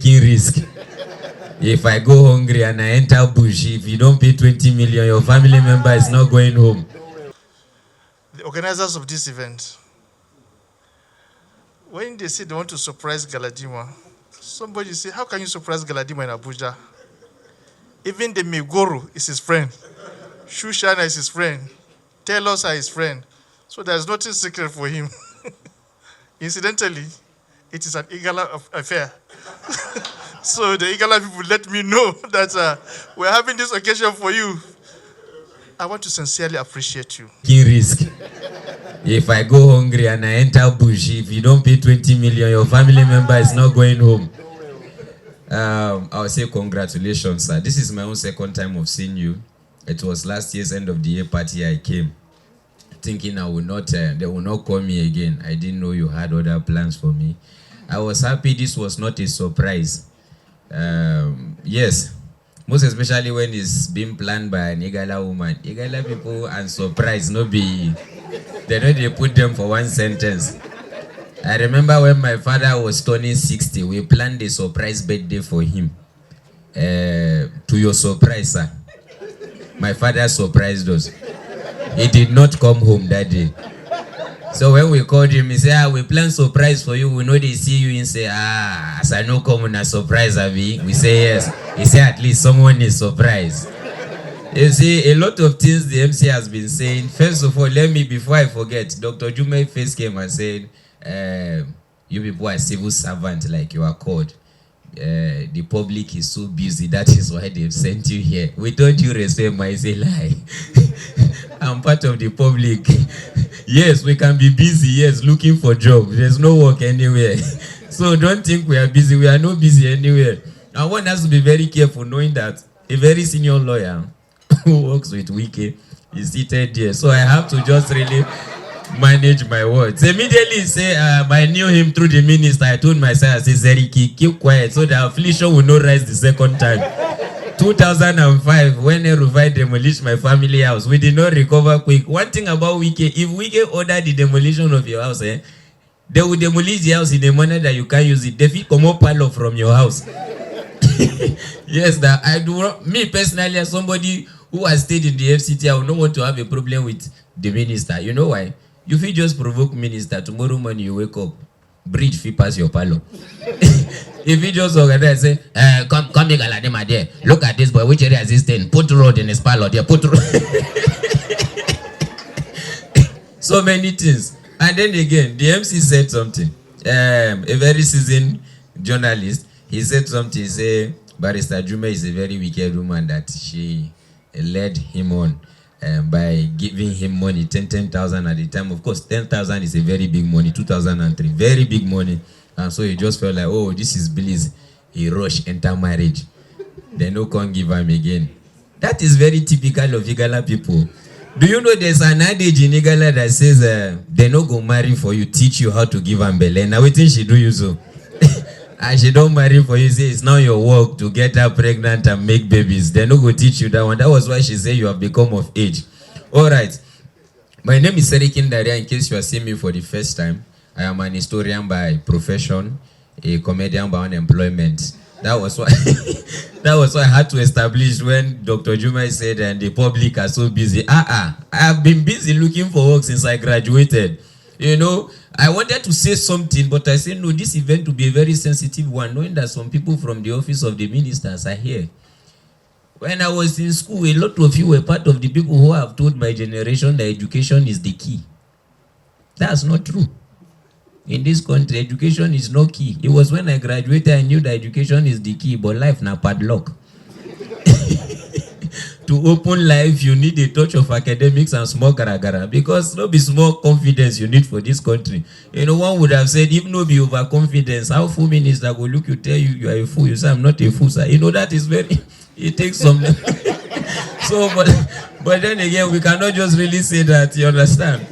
taking risk. If I go hungry and I enter bush, if you don't pay 20 million, your family member is not going home. The organizers of this event, when they say they want to surprise Galadima, somebody say, how can you surprise Galadima in Abuja? Even the Megoro is his friend. Shushana is his friend. Telos are his friend. So there's nothing secret for him. Incidentally, it is an Igala affair. So the Igala people let me know that we're having this occasion for you. I want to sincerely appreciate you. Taking risk. If I go hungry and I enter bush, if you don't pay 20 million, your family member is not going home. I'll say congratulations, sir. This is my own second time of seeing you. It was last year's end of the year party I came, thinking I will not, they will not call me again. I didn't know you had other plans for me. I was happy this was not a surprise. Yes, most especially when it's being planned by an Igala woman. Igala people and surprise, no be, they put them for one sentence. I remember when my father was turning 60, we planned a surprise birthday for him. To your surprise, sir, my father surprised us. He did not come home that day. So when we called him, he said, we plan surprise for you. We know they see you and say, as I know come on a surprise, Abi. We say yes. He said, at least someone is surprised. You see, a lot of things the MC has been saying. First of all, let me, before I forget, Dr. Jume first came and said, you people are civil servants like you are called. The public is so busy. That is why they've sent you here. With all due respect, I say lie. I'm part of the public. Yes, we can be busy. Yes, looking for jobs. There's no work anywhere. So don't think we are busy. We are not busy anywhere. And one has to be very careful knowing that a very senior lawyer who works with Wike is seated here. So I have to just really manage my words. Immediately say, I knew him through the minister. I told myself, I said, Sarkin, keep quiet so the affliction will not rise the second time. 2005, when Erufai demolished my family house, we did not recover quick. One thing about Wike, if Wike ordered the demolition of your house, they will demolish the house in a manner that you can't use it. They will come up pile from your house. Yes, that I do not, me personally, as somebody who has stayed in the FCT, I would not want to have a problem with the minister. You know why? You feel just provoke minister, tomorrow morning you wake up, bridge fee pass your palo. If he just organize, say, come here, Galadima there. Look at this boy, which area is he staying? Put road in his palo there, put road. So many things. And then again, the MC said something. A very seasoned journalist, he said something, he said, Barrister Jume is a very wicked woman that she led him on by giving him money, 10,000 at the time. Of course, 10,000 is a very big money, 2003, very big money. And so he just felt like, oh, this is bliss. He rushed, enter marriage. They no can't give him again. That is very typical of Igala people. Do you know there's an adage in Igala that says, they no go marry for you, teach you how to give them belly. Now, what think she do you so? And she don't marry for you, say it's now your work to get her pregnant and make babies. They no go teach you that one. That was why she said you have become of age. All right. My name is Sarkin Dariya. In case you are seeing me for the first time, I am an historian by profession, a comedian by unemployment. That was what that was what I had to establish when Dr. Juma said and the public are so busy. I have been busy looking for work since I graduated. You know, I wanted to say something, but I said no, this event will be a very sensitive one, knowing that some people from the office of the ministers are here. When I was in school, a lot of you were part of the people who have told my generation that education is the key. That's not true. In this country, education is no key. It was when I graduated, I knew that education is the key, but life na padlock. To open life, you need a touch of academics and small gara-gara, because no be small confidence you need for this country. You know, one would have said, if no be overconfidence, how fool minister go look you, tell you you are a fool. You say, I'm not a fool, sir. You know, that is very, it takes some. So, but then again, we cannot just really say that, you understand?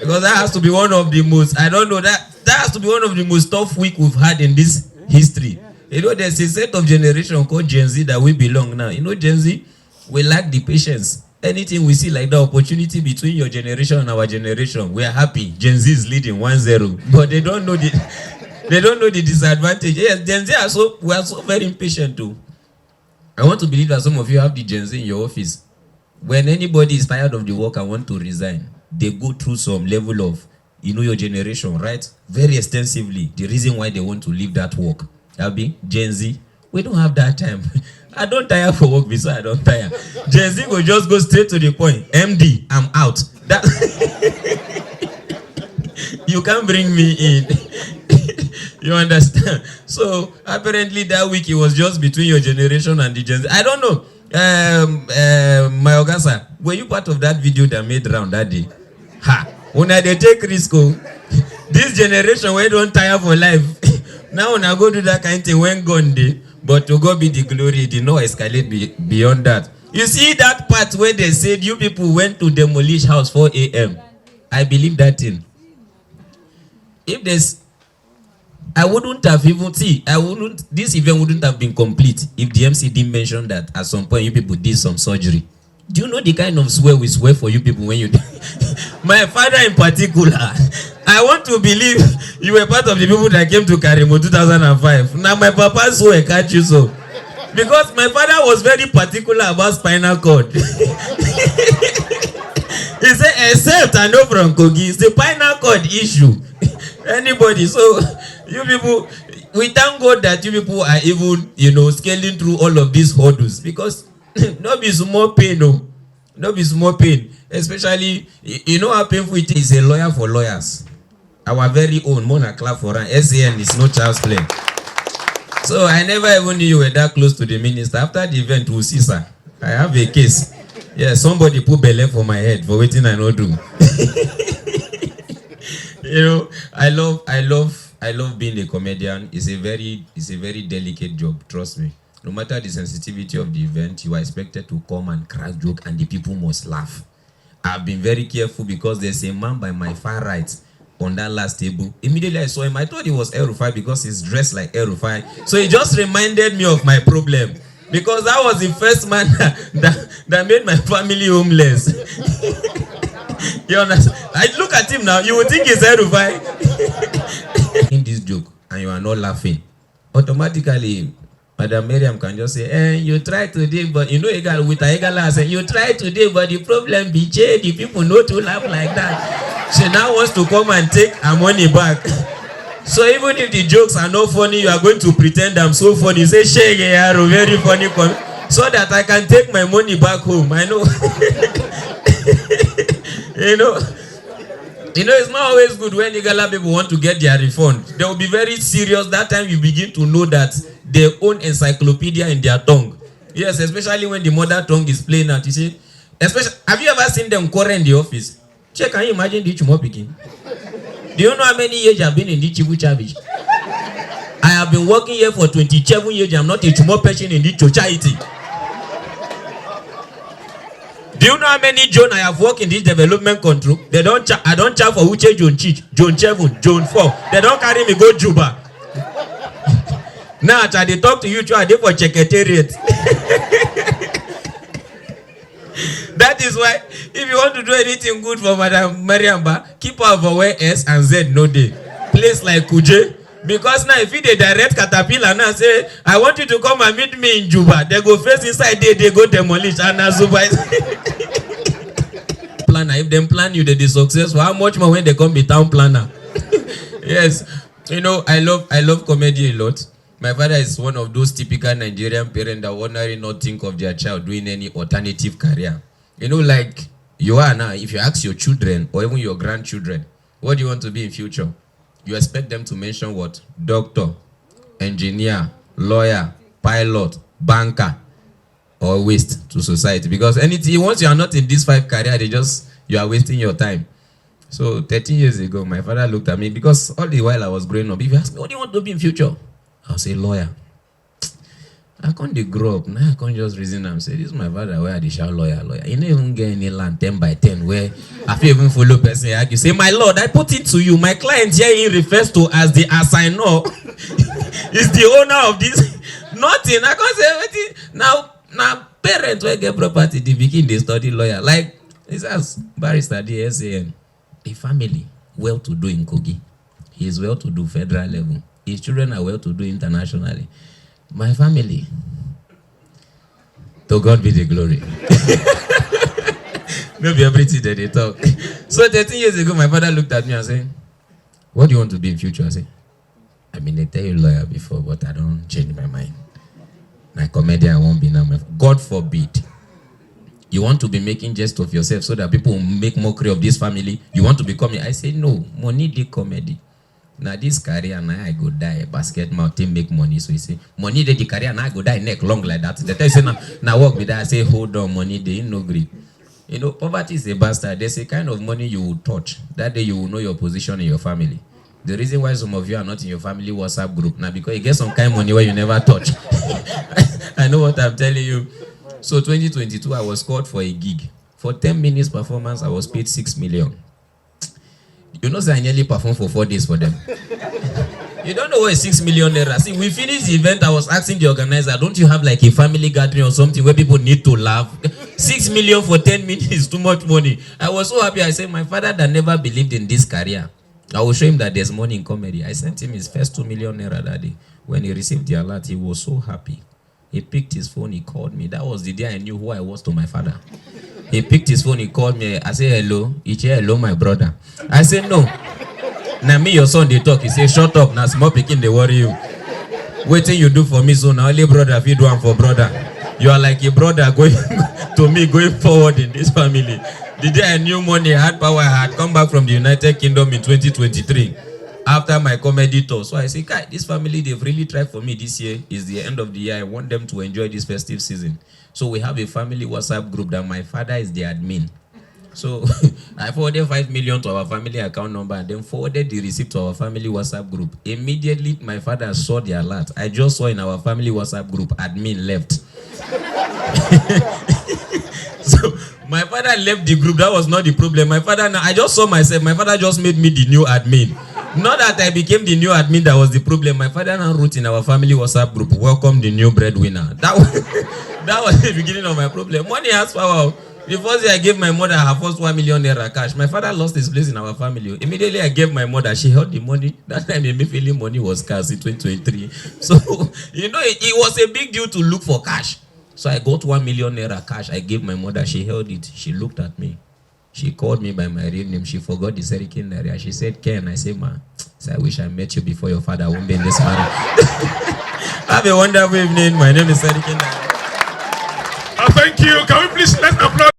Because that has to be one of the most, I don't know, that has to be one of the most tough week we've had in this history. You know, there's a set of generation called Gen Z that we belong now. You know, Gen Z, we lack the patience. Anything we see like the opportunity between your generation and our generation, we are happy. Gen Z is leading 1-0. But they don't know the They don't know the disadvantage. Yes, Gen Z we are so very impatient too. I want to believe that some of you have the Gen Z in your office. When anybody is tired of the work and want to resign, they go through some level of, your generation, right? Very extensively. The reason why they want to leave that work. Abi, Gen Z, we don't have that time. I don't tire for work, so I don't tire. Gen Z will just go straight to the point. MD, I'm out. That you can't bring me in. You understand? So apparently that week it was just between your generation and the Gen Z. I don't know. My Ogasa, were you part of that video that made round that day? Ha! When they take risk, this generation we don't tire for life. Now when I go do that kind of thing, when gone day, but to God be the glory, it did not escalate beyond that. You see that part where they said you people went to demolish house 4 a.m. I believe that thing. If there's, I wouldn't have even this event wouldn't have been complete if the MC didn't mention that at some point you people did some surgery. Do you know the kind of swear we swear for you people when you do? My father in particular, I want to believe you were part of the people that came to Karimo 2005. Now my papa swear, can't you so? Because my father was very particular about spinal cord. He said, except I know from Kogi, it's the spinal cord issue. Anybody, so you people, we thank God that you people are even, scaling through all of these hurdles, because no be small pain, no be small pain. Especially, how painful it is. A lawyer for lawyers. Our very own Mona Clap for her. SAN is no child's play. So I never even knew you were that close to the minister. After the event, we'll see, sir. I have a case. Yeah, somebody put belly for my head for waiting I not do. I love being a comedian. It's a very delicate job, trust me. No matter the sensitivity of the event, you are expected to come and crack joke and the people must laugh. I've been very careful because there's a man by my far right on that last table. Immediately I saw him, I thought he was El-Rufai because he's dressed like El-Rufai. So he just reminded me of my problem. Because that was the first man that made my family homeless. You understand? I look at him now, you would think he's El-Rufai. In this joke, and you are not laughing, automatically Madam Miriam can just say, you try today, but with a eagle say, you try today, but the problem be changed. The people know to laugh like that. She now wants to come and take her money back. So even if the jokes are not funny, you are going to pretend I'm so funny. Say, Shege, you're very funny, so that I can take my money back home. I know. It's not always good when Igala people want to get their refund. They will be very serious. That time you begin to know that they own encyclopedia in their tongue. Yes, especially when the mother tongue is playing out. You see, have you ever seen them quarrel in the office? Check, can you imagine the Chumo picking? Do you know how many years I've been in the Chibu Chavich? I have been working here for 27 years. I'm not a Chumo person in the society. Do you know how many John I have worked in this development control? I don't charge for Uche John Chich, John 7, John 4. They don't carry me go Juba. Now they talk to you, I did for secretariat. That is why if you want to do anything good for Madam Mariamba, keep her for where S and Z no day. Place like Kuje. Because now if you direct caterpillar now say, I want you to come and meet me in Juba, they go face inside there, they go demolish and Azuba. Planner, if them plan you, they be successful. How much more when they come be town planner? Yes. I love comedy a lot. My father is one of those typical Nigerian parents that ordinarily not think of their child doing any alternative career. Like you are now, if you ask your children or even your grandchildren, what do you want to be in future? You expect them to mention what? Doctor, engineer, lawyer, pilot, banker, or waste to society. Because anything, once you are not in these 5 careers, you are wasting your time. So 13 years ago, my father looked at me because all the while I was growing up, if you ask me, what do you want to be in future? I'll say lawyer. I can't grow up. Now I can't just reason and say, this is my father where I shout lawyer. You don't even get any land 10 by 10 where I feel even follow person. You say, my lord, I put it to you. My client here he refers to as the assigner. Is the owner of this. Nothing. I can't say everything. Now parents will get property, they begin they study lawyer. Like this as barrister the SAN. A family well to do in Kogi. He is well to do federal level. His children are well to do internationally. My family, to God be the glory. Maybe everything that they talk. So 13 years ago, my father looked at me and said, what do you want to be in future? I said, I've been a tell lawyer before, but I don't change my mind. My comedian, I won't be now. God forbid. You want to be making jest of yourself so that people will make mockery of this family. You want to become I say, no, money the comedy. Now this career, now I go die. Basket mountain make money. So you say, money the career, now I go die neck long like that. The time say, now work with that. I say, hold on, money, they ain't no greed. You know, poverty is a bastard. There's a kind of money you will touch. That day you will know your position in your family. The reason why some of you are not in your family WhatsApp group now, because you get some kind of money where you never touch. I know what I'm telling you. So 2022, I was called for a gig. For 10 minutes performance, I was paid 6 million. You know, so I nearly performed for 4 days for them. You don't know what 6 million naira. See, we finished the event. I was asking the organizer, don't you have like a family gathering or something where people need to laugh? 6 million for 10 minutes is too much money. I was so happy. I said, my father that never believed in this career, I will show him that there's money in comedy. I sent him his first 2 million naira that day. When he received the alert, he was so happy. He picked his phone, he called me. That was the day I knew who I was to my father. He picked his phone, he called me. I said, hello. He said, hello, my brother. I said, no. Now me, your son, they talk. He said, shut up. Now small picking, they worry you. Waiting you do for me, so now only brother, if you do one for brother. You are like a brother going to me going forward in this family. The day I knew money, I had power, I had come back from the United Kingdom in 2023 after my comedy tour. So I say, Kai, this family, they've really tried for me this year. It's the end of the year. I want them to enjoy this festive season. So we have a family WhatsApp group that my father is the admin. So I forwarded 5 million to our family account number and then forwarded the receipt to our family WhatsApp group. Immediately, my father saw the alert. I just saw in our family WhatsApp group, admin left. So my father left the group. That was not the problem. My father, now I just saw myself. My father just made me the new admin. Not that I became the new admin that was the problem. My father now wrote in our family WhatsApp group, welcome the new breadwinner. That was the beginning of my problem. Money has power. The first day I gave my mother her first 1 million naira cash. My father lost his place in our family. Immediately I gave my mother, she held the money. That time the feeling money was scarce in 2023. So, you know, it was a big deal to look for cash. So I got 1 million naira cash. I gave my mother, she held it. She looked at me. She called me by my real name. She forgot the Sarkin Dariya. She said, Ken. I said, ma, I wish I met you before your father won't be in this marriage. Have a wonderful evening. My name is Sarkin Dariya. Thank you. Can we please let's applaud